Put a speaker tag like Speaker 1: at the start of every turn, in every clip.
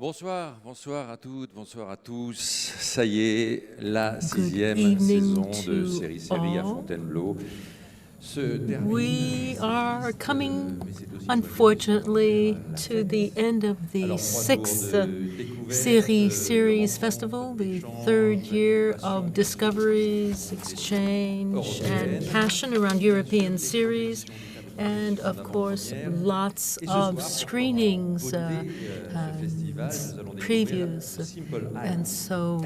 Speaker 1: Bonsoir, bonsoir à toutes, bonsoir à tous. Ça y est, la
Speaker 2: Good
Speaker 1: 6e
Speaker 2: evening
Speaker 1: saison de
Speaker 2: to
Speaker 1: Série à
Speaker 2: all.
Speaker 1: Fontainebleau se termine.
Speaker 2: We are coming, unfortunately, to the end of the sixth Série Series Festival, the third year of discoveries, exchange, and passion around European series. And of course, lots of screenings and previews. And so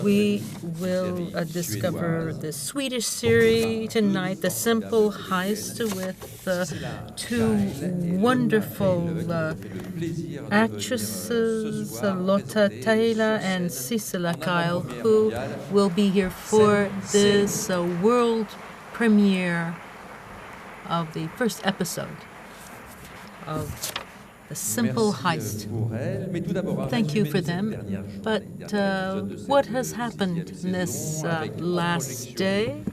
Speaker 2: we will discover the Swedish series tonight, the Simple Heist, with two wonderful actresses, Lotta Taylor and Cicela Kyle, who will be here for this world premiere of the first episode of the Simple Heist. Thank you for them. But what has happened this last day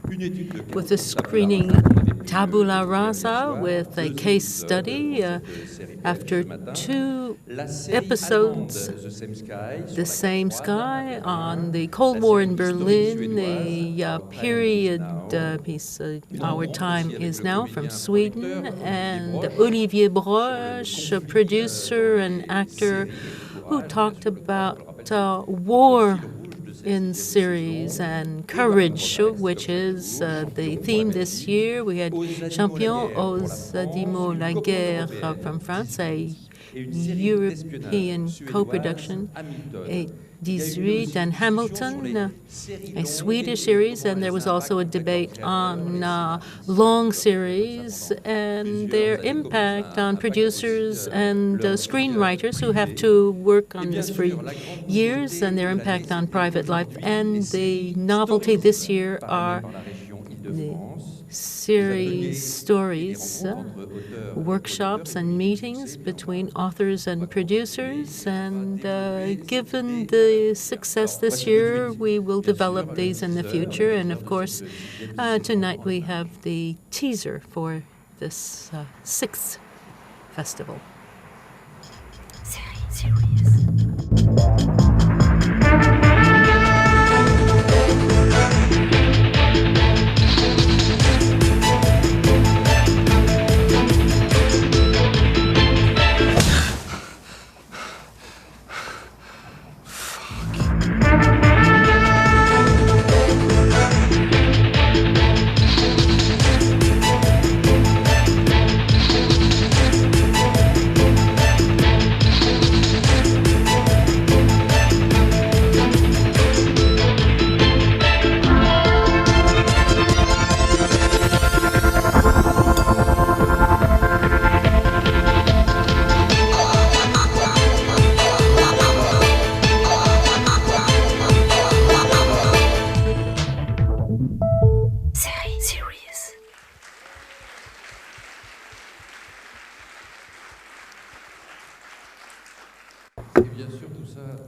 Speaker 2: with the screening Tabula Rasa with a case study after two episodes, The Same Sky on the Cold War in Berlin, a period piece, Our Time Is Now from Sweden, and Olivier Broche, a producer and actor who talked about war in series and courage, which is the theme this year. We had Champion aux Animaux la Guerre from France, a European co-production, a 18, and Hamilton, a Swedish series, and there was also a debate on long series and their impact on producers and screenwriters who have to work on this for years, and their impact on private life. And the novelty this year are the series stories, workshops and meetings between authors and producers. And given the success this year, we will develop these in the future. And of course, tonight we have the teaser for this sixth festival. Series.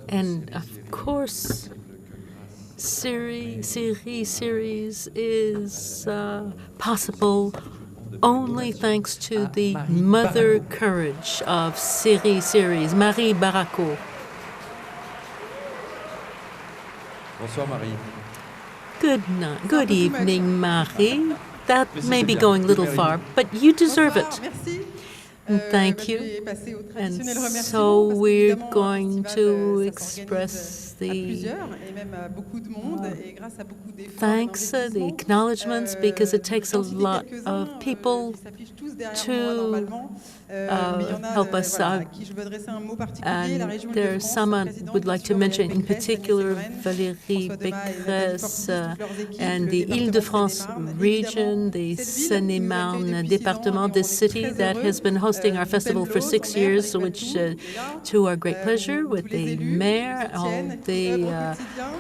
Speaker 2: And of course, series is possible only thanks to the mother courage of series, Marie Baraco.
Speaker 1: Bonsoir, Marie.
Speaker 2: Good evening, Marie. That may be going a little far, but you deserve it. Thank you. And so we're going to express the thanks, the acknowledgements, because it takes a lot of people to help us out. And there's some I would like to mention, in particular, Valérie Pécresse and the Île-de-France region, the Seine-et-Marne département, this city that has been hosting our festival for 6 years, which to our great pleasure, with the mayor, all the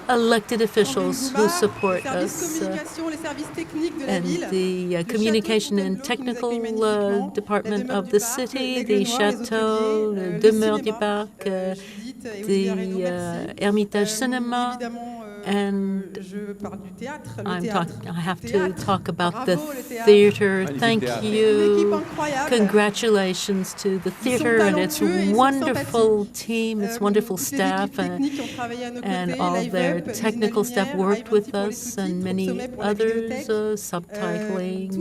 Speaker 2: elected officials who support us, and the communication and technical department of the city, the Château, the Demeure du Parc, the Hermitage Cinema, And
Speaker 3: je parle du théâtre.
Speaker 2: I have to talk about the theater. Thank you. Congratulations to the theater and its wonderful team, its wonderful staff, and all their technical staff worked with us, and many others, subtitling,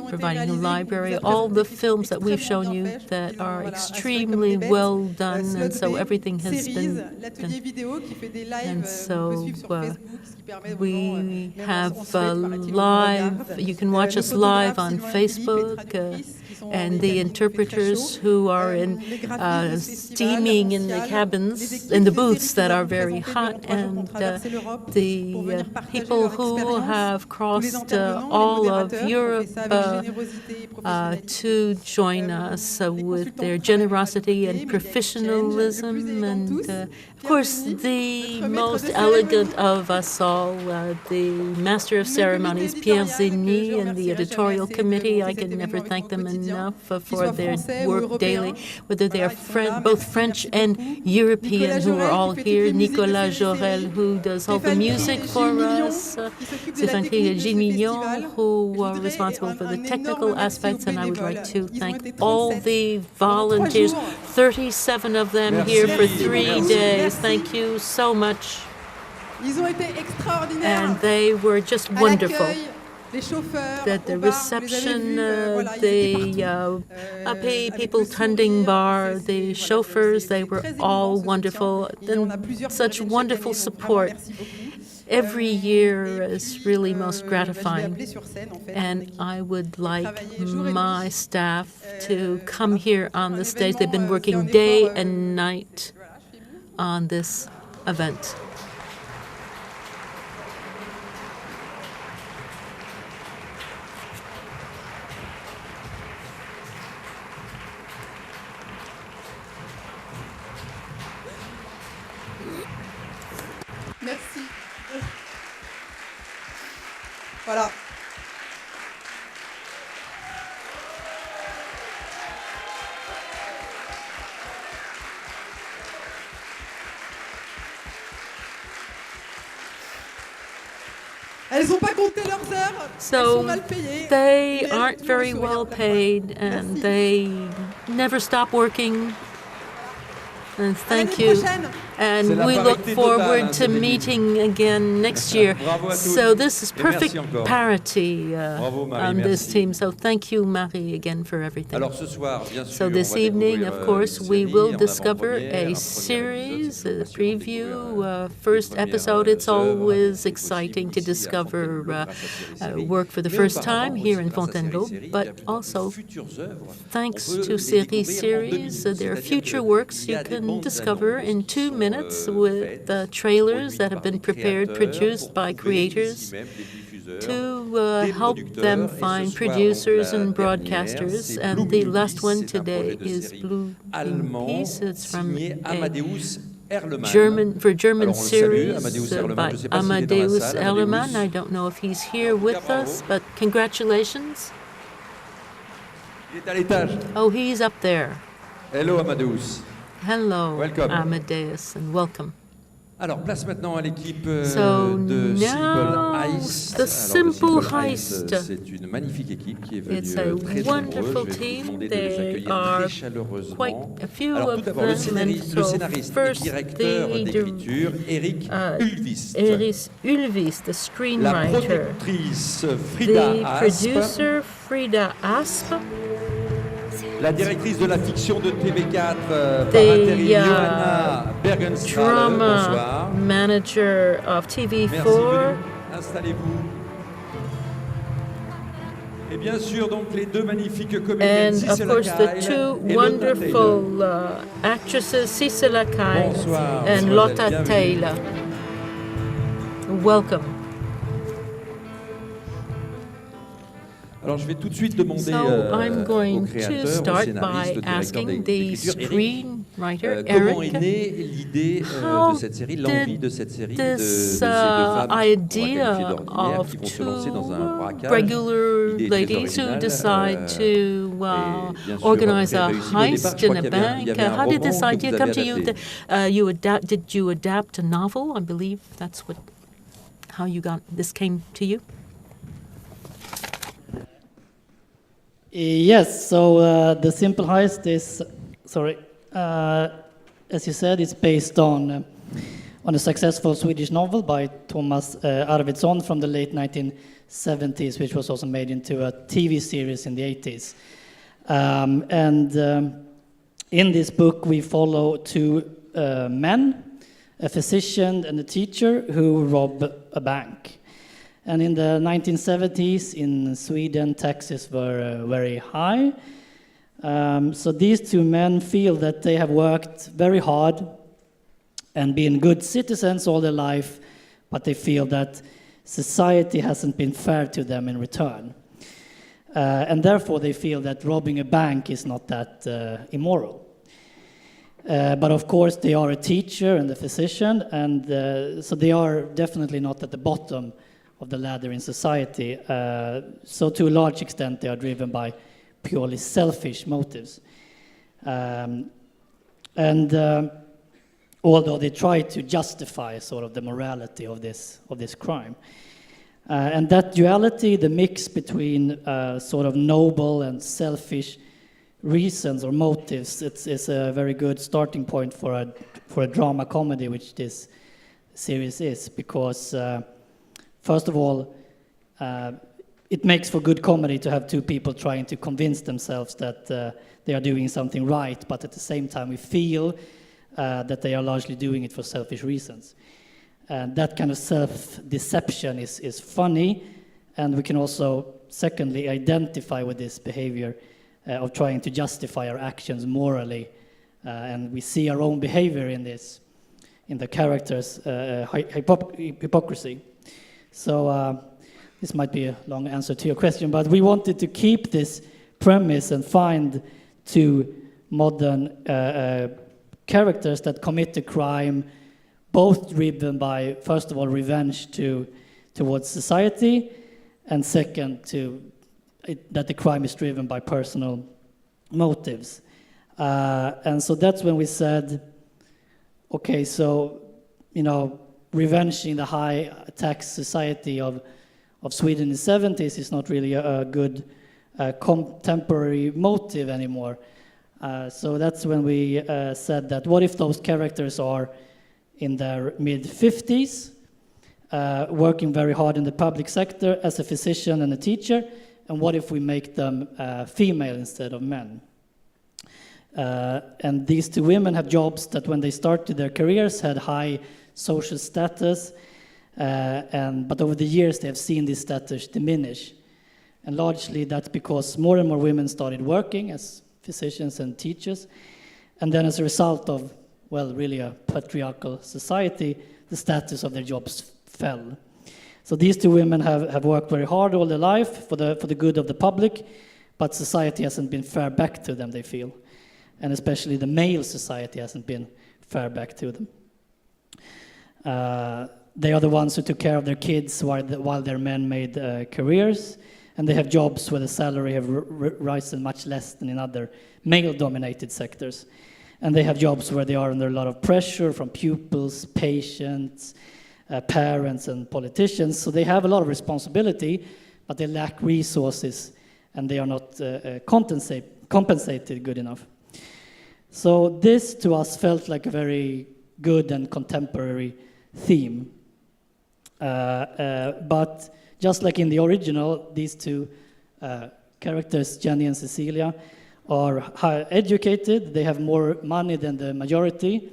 Speaker 2: providing a library, all the films that we've shown you that are extremely well done, and so everything has been done. And so we have live, you can watch us live on Facebook, and the interpreters who are steaming in the cabins, in the booths that are very hot, and the people who have crossed all of Europe to join us with their generosity and professionalism, and of course the most elegant of us all, the Master of Ceremonies, Pierre Zeni, and the editorial committee. I can never thank them enough for their work daily, whether they are both French and European, who are all here. Nicolas Jorel, who does all the music for us. Stéphane Crier, Gilles Mignon, who are responsible for the technical aspects. And I would like to thank all the volunteers, 37 of them here for 3 days. Thank you so much. And they were just wonderful. That the reception, the people tending bar, the chauffeurs, they were all wonderful, and such wonderful support. Every year is really most gratifying, and I would like my staff to come here on the stage. They've been working day and night on this event.
Speaker 3: Merci. Voilà. Elles n'ont pas compté leurs heures.
Speaker 2: So
Speaker 3: elles sont mal payées.
Speaker 2: they aren't very well paid, and they never stop working. And thank you. And we look forward to meeting again next year. So this is perfect parity on this team. So thank you, Marie, again for everything. So this evening, of course, we will discover a series, a preview, first episode. It's always exciting to discover work for the first time here in Fontainebleau, but also thanks to Série series, there are future works you can discover in 2 minutes with trailers that have been prepared, produced by creators to help them find producers and broadcasters. And the last one today is Blue Peace. It's from German series by Amadeus Erlemann. I don't know if he's here with us, but congratulations. Oh, he's up there.
Speaker 1: Hello, Amadeus.
Speaker 2: Hello,
Speaker 1: Welcome.
Speaker 2: Amadeus, and welcome.
Speaker 1: Alors, place maintenant à l'équipe
Speaker 2: So
Speaker 1: de Simple
Speaker 2: now,
Speaker 1: Heist.
Speaker 2: the Simple
Speaker 1: Heist,
Speaker 2: Heist.
Speaker 1: c'est une magnifique équipe qui est venue
Speaker 2: It's a
Speaker 1: très
Speaker 2: wonderful
Speaker 1: nombreuse. Je vais vous
Speaker 2: team.
Speaker 1: demander de les
Speaker 2: They
Speaker 1: accueillir
Speaker 2: are
Speaker 1: très chaleureusement.
Speaker 2: quite a few
Speaker 1: Alors, tout
Speaker 2: of
Speaker 1: d'abord, le
Speaker 2: them, and
Speaker 1: scénariste
Speaker 2: so
Speaker 1: et
Speaker 2: first
Speaker 1: directeur d'écriture, Eric Ulvist.
Speaker 2: Iris Ulvist, the
Speaker 1: La
Speaker 2: screenwriter.
Speaker 1: productrice Frida
Speaker 2: The
Speaker 1: Asp.
Speaker 2: producer, Frida Asp.
Speaker 1: La directrice de la fiction de TV4 par
Speaker 2: The
Speaker 1: intérim, Johanna Bergenstrahle.
Speaker 2: drama
Speaker 1: Bonsoir.
Speaker 2: manager of
Speaker 1: Merci,
Speaker 2: TV4.
Speaker 1: venez. Installez-vous. Et bien sûr, donc, les deux magnifiques comédiennes,
Speaker 2: And of
Speaker 1: Cicela
Speaker 2: course, the
Speaker 1: Kyle
Speaker 2: two
Speaker 1: et Lotta
Speaker 2: wonderful
Speaker 1: Taylor.
Speaker 2: actresses, Cicela Kyle
Speaker 1: Bonsoir,
Speaker 2: and
Speaker 1: mademoiselle,
Speaker 2: Lotta
Speaker 1: bienvenue.
Speaker 2: Taylor. Welcome.
Speaker 1: Alors, je vais tout de suite demander
Speaker 2: So I'm
Speaker 1: au
Speaker 2: going
Speaker 1: créateur,
Speaker 2: to
Speaker 1: au
Speaker 2: start
Speaker 1: scénariste,
Speaker 2: by
Speaker 1: au directeur
Speaker 2: asking the
Speaker 1: d'écriture, Eric,
Speaker 2: screenwriter,
Speaker 1: comment est
Speaker 2: Eric,
Speaker 1: née l'idée
Speaker 2: how
Speaker 1: de cette série, l'envie de cette série de
Speaker 2: this
Speaker 1: ces deux femmes qu'on va qualifier
Speaker 2: idea
Speaker 1: d'ordinaires,
Speaker 2: of
Speaker 1: qui vont se lancer dans un
Speaker 2: two
Speaker 1: braquage.
Speaker 2: regular
Speaker 1: L'idée est très
Speaker 2: ladies who
Speaker 1: originale,
Speaker 2: decide to
Speaker 1: et bien sûr,
Speaker 2: organize
Speaker 1: très
Speaker 2: a
Speaker 1: réussie. Au départ,
Speaker 2: heist
Speaker 1: je crois
Speaker 2: in a
Speaker 1: qu'il y avait
Speaker 2: bank.
Speaker 1: un
Speaker 2: How did
Speaker 1: roman
Speaker 2: this
Speaker 1: que
Speaker 2: idea
Speaker 1: vous
Speaker 2: come
Speaker 1: avez
Speaker 2: to you?
Speaker 1: adapté.
Speaker 2: Did you adapt a novel? I believe that's what how this came to you?
Speaker 4: Yes, so the Simple Heist is, as you said, it's based on a successful Swedish novel by Thomas Arvidsson from the late 1970s, which was also made into a TV series in the 80s. In this book, we follow two men, a physician and a teacher, who rob a bank. And in the 1970s in Sweden, taxes were very high. So these two men feel that they have worked very hard and been good citizens all their life, but they feel that society hasn't been fair to them in return. And therefore they feel that robbing a bank is not that immoral. But of course they are a teacher and a physician, and so they are definitely not at the bottom of the ladder in society. So to a large extent they are driven by purely selfish motives. Although they try to justify sort of the morality of this crime. And that duality, the mix between sort of noble and selfish reasons or motives, it's a very good starting point for a drama comedy, which this series is, because first of all, it makes for good comedy to have two people trying to convince themselves that they are doing something right, but at the same time we feel that they are largely doing it for selfish reasons. And that kind of self-deception is funny, and we can also, secondly, identify with this behavior of trying to justify our actions morally, and we see our own behavior in the characters' hypocrisy. So this might be a long answer to your question, but we wanted to keep this premise and find two modern characters that commit a crime, both driven by, first of all, revenge towards society, and second, that the crime is driven by personal motives. And so that's when we said, okay, so, revenging the high tax society of Sweden in the 70s is not really a good contemporary motive anymore. So that's when we said that what if those characters are in their mid-50s, working very hard in the public sector as a physician and a teacher, and what if we make them female instead of men? And these two women have jobs that when they started their careers had high social status, but over the years they have seen this status diminish. And largely that's because more and more women started working as physicians and teachers, and then as a result of, well, really a patriarchal society, the status of their jobs fell. So these two women have worked very hard all their life for the good of the public, but society hasn't been fair back to them, they feel. And especially the male society hasn't been fair back to them. They are the ones who took care of their kids while their men made careers, and they have jobs where the salary have risen much less than in other male-dominated sectors. And they have jobs where they are under a lot of pressure from pupils, patients, parents, and politicians. So they have a lot of responsibility, but they lack resources, and they are not compensated good enough. So this, to us, felt like a very good and contemporary theme. But just like in the original, these two characters, Jenny and Cecilia, are higher educated. They have more money than the majority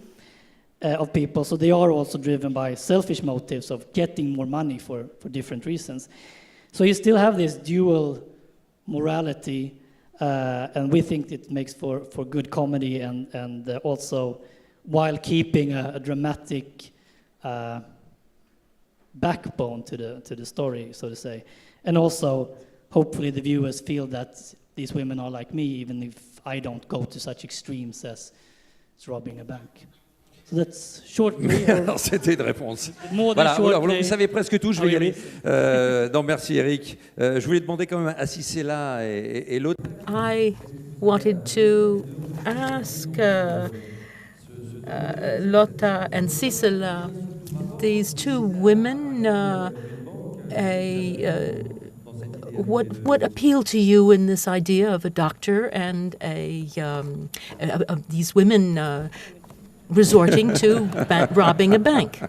Speaker 4: of people, so they are also driven by selfish motives of getting more money for different reasons. So you still have this dual morality, and we think it makes for good comedy, and also while keeping a dramatic backbone to the story, so to say. And also, hopefully the viewers feel that these women are like me, even if I don't go to such extremes as robbing a bank. So that's shortly.
Speaker 1: Alors c'était une réponse. Voilà, vous savez presque tout, je vais y aller. Non, merci Eric. Je voulais demander quand même à Marcella et l'autre.
Speaker 2: I wanted to ask Lotta and Sissela, these two women women what appealed to you in this idea of a doctor and of these women resorting to robbing a bank?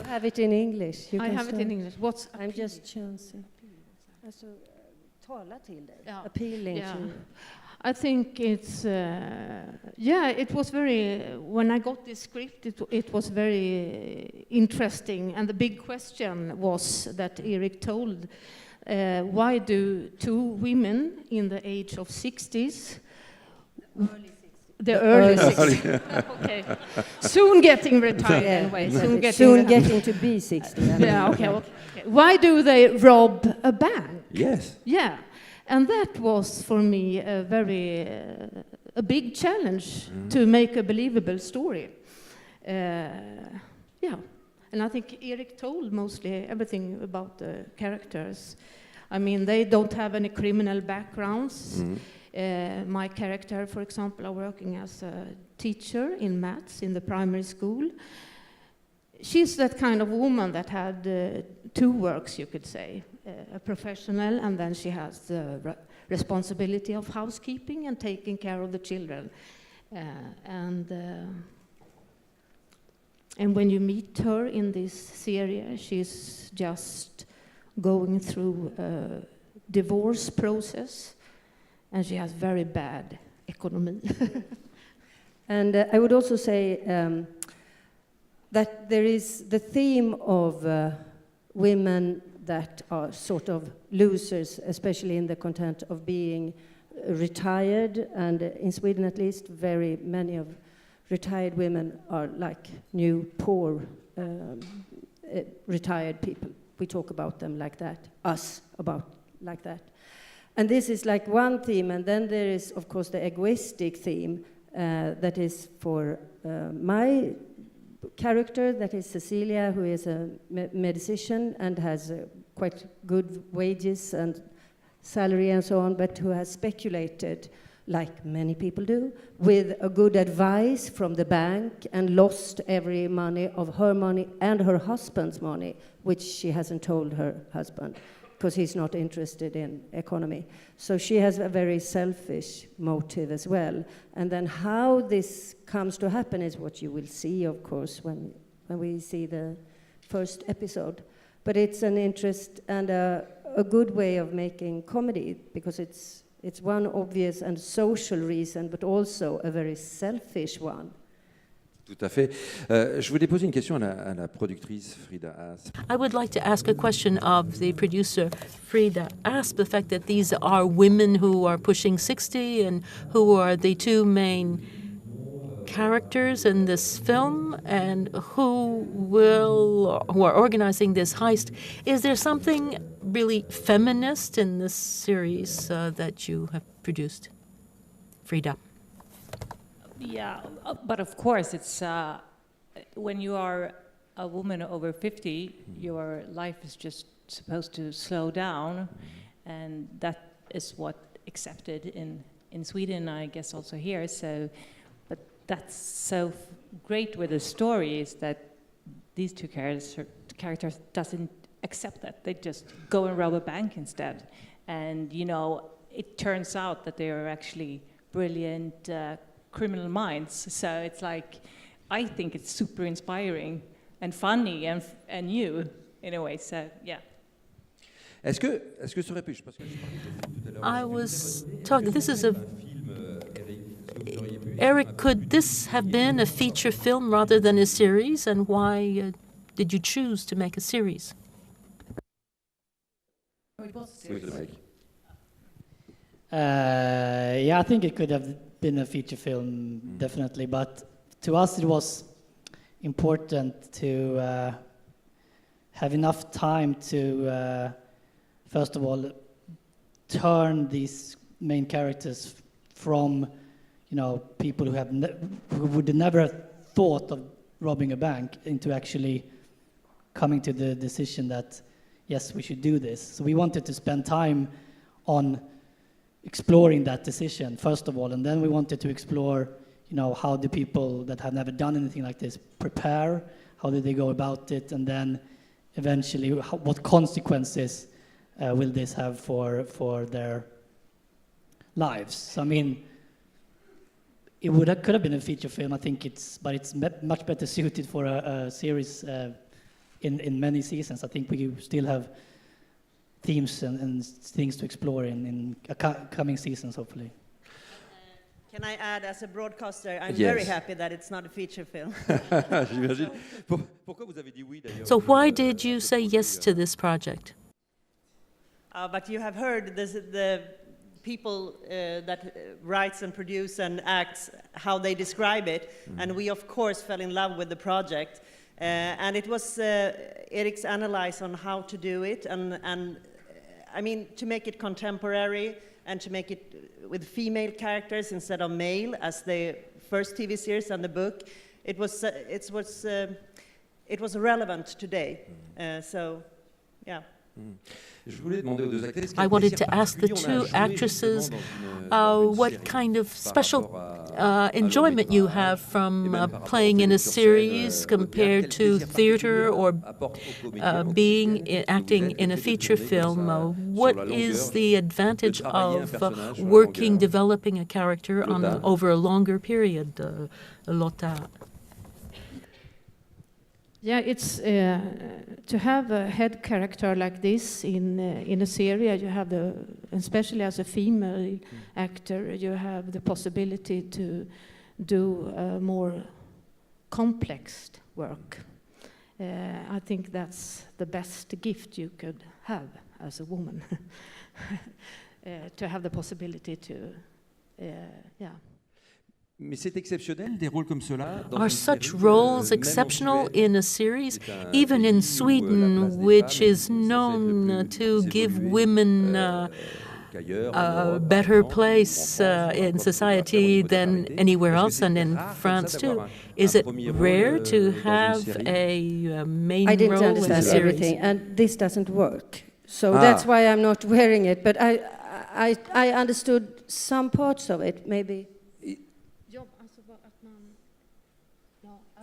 Speaker 5: Have it in English.
Speaker 6: I have it in English.
Speaker 5: I'm just chancing. Alltså, tala till dig.
Speaker 6: Yeah.
Speaker 5: Appealing
Speaker 6: Yeah.
Speaker 5: to.
Speaker 6: I think it's it was very, when I got this script, it was very interesting, and the big question was that Eric told, why do two women in the age of 60s, the early 60s, okay, soon getting retired anyway,
Speaker 5: soon getting to be 60.
Speaker 6: Yeah, okay. Why do they rob a bank?
Speaker 1: Yes.
Speaker 6: Yeah. And that was, for me, a big challenge to make a believable story. And I think Eric told mostly everything about the characters. I mean, they don't have any criminal backgrounds. My character, for example, are working as a teacher in maths in the primary school. She's that kind of woman that had two works, you could say. A professional, and then she has the responsibility of housekeeping and taking care of the children. And when you meet her in this series, she's just going through a divorce process, and she has very bad economy.
Speaker 5: And I would also say that there is the theme of women that are sort of losers, especially in the content of being retired, and in Sweden at least, very many of retired women are like new poor retired people. We talk about them like that, us about like that. And this is like one theme, and then there is, of course, the egoistic theme that is for my character, that is Cecilia, who is a medicine and has quite good wages and salary and so on, but who has speculated, like many people do, with a good advice from the bank and lost every money of her money and her husband's money, which she hasn't told her husband, because he's not interested in economy. So she has a very selfish motive as well. And then how this comes to happen is what you will see, of course, when we see the first episode. But it's an interest and a good way of making comedy, because it's one obvious and social reason, but also a very selfish one.
Speaker 1: Tout à fait. Je voulais poser une question à la productrice Frida Asp.
Speaker 2: I would like to ask a question of the producer, Frida Asp, the fact that these are women who are pushing 60 and who are the two main characters in this film and who are organizing this heist. Is there something really feminist in this series that you have produced, Frida?
Speaker 7: Yeah, but of course, it's when you are a woman over 50, your life is just supposed to slow down, and that is what accepted in Sweden, I guess also here. So, but that's so great with the story is that these two characters doesn't accept that. They just go and rob a bank instead, and you know it turns out that they are actually brilliant. Criminal minds, so it's like I think it's super inspiring and funny and new in a way. So yeah.
Speaker 1: Est-ce que ça aurait pu? Parce que je parlais tout à l'heure.
Speaker 2: I was talking. This is a. Eric, could this have been a feature film rather than a series, and why did you choose to make a series?
Speaker 4: Yeah, I think it could have been a feature film, definitely. But to us, it was important to have enough time to, first of all, turn these main characters from, you know, people who would never have thought of robbing a bank into actually coming to the decision that, yes, we should do this. So we wanted to spend time on exploring that decision, first of all, and then we wanted to explore, you know, how do people that have never done anything like this prepare, how do they go about it, and then eventually what consequences will this have for their lives. So, I mean, could have been a feature film. I think it's much better suited for a series in many seasons. I think we still have themes and things to explore in coming seasons, hopefully.
Speaker 8: Can I add, as a broadcaster, I'm
Speaker 1: Yes.
Speaker 8: very happy that it's not a feature film.
Speaker 1: J'imagine. Pourquoi vous avez dit oui d'ailleurs?
Speaker 2: So why did you say yes to this project?
Speaker 8: But you have heard the people that writes and produce and acts, how they describe it, and we of course fell in love with the project. And it was Erik's analyze on how to do it, and I mean, to make it contemporary and to make it with female characters instead of male, as the first TV series and the book. It was relevant today. So, yeah.
Speaker 2: I wanted to ask the two actresses what kind of special enjoyment you have from playing in a series compared to theater or acting in a feature film. What is the advantage of developing a character over a longer period, Lotta?
Speaker 6: Yeah, it's to have a head character like this in a series. You have especially as a female actor, you have the possibility to do more complex work. I think that's the best gift you could have as a woman, to have the possibility to, yeah.
Speaker 2: Are such roles exceptional in a series, even in Sweden, which is known to give women a better place in society than anywhere else, and in France too? Is it rare to have a main role in a series?
Speaker 5: I didn't understand everything, and this doesn't work. So that's why I'm not wearing it. But I understood some parts of it, maybe.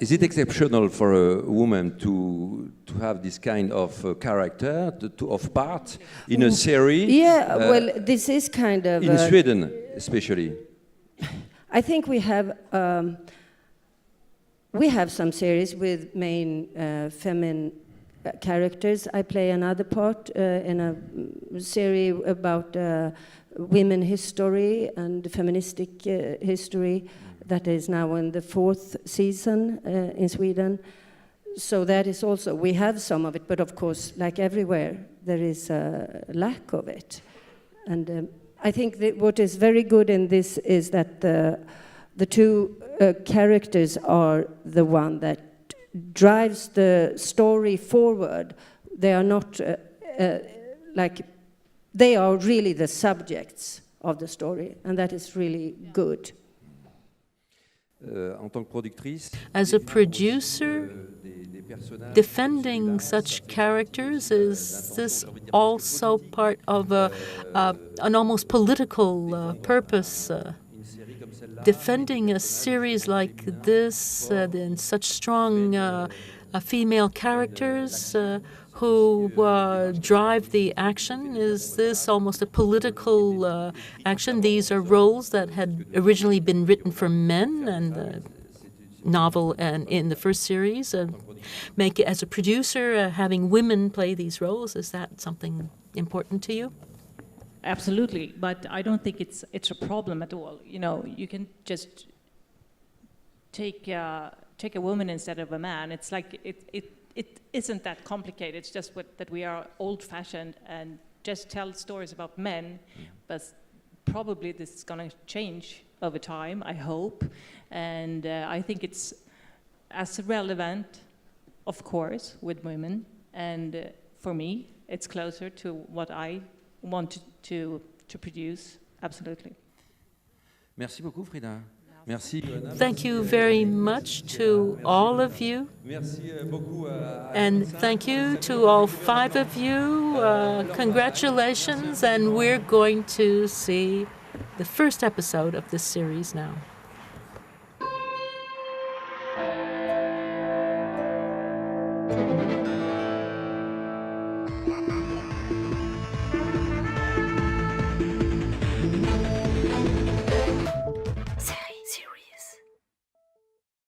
Speaker 1: Is it exceptional for a woman to have this kind of character, of part in a series?
Speaker 5: Yeah, well, this is kind of...
Speaker 1: in Sweden, especially.
Speaker 5: I think we have some series with main feminine characters. I play another part in a series about women history and feministic history. That is now in the 4th season in Sweden. So that is also, we have some of it, but of course, like everywhere, there is a lack of it. And I think that what is very good in this is that the two characters are the one that drives the story forward. They are not they are really the subjects of the story, and that is really good.
Speaker 2: As a producer, defending such characters, is this also part of an almost political purpose? Defending a series like this, in such strong female characters who drive the action, is this almost a political action? These are roles that had originally been written for men, and the novel and in the first series. As a producer, having women play these roles, is that something important to you?
Speaker 7: Absolutely, but I don't think it's a problem at all. You know, you can just take a woman instead of a man. It's like it isn't that complicated. It's just that we are old-fashioned and just tell stories about men, but probably this is going to change over time, I hope. And I think it's as relevant, of course, with women. And for me, it's closer to what I want to produce, absolutely.
Speaker 1: Merci beaucoup, Frida. Merci.
Speaker 2: Thank you very much to all of you. And thank you to all 5 of you. Congratulations, and we're going to see the first episode of this series now.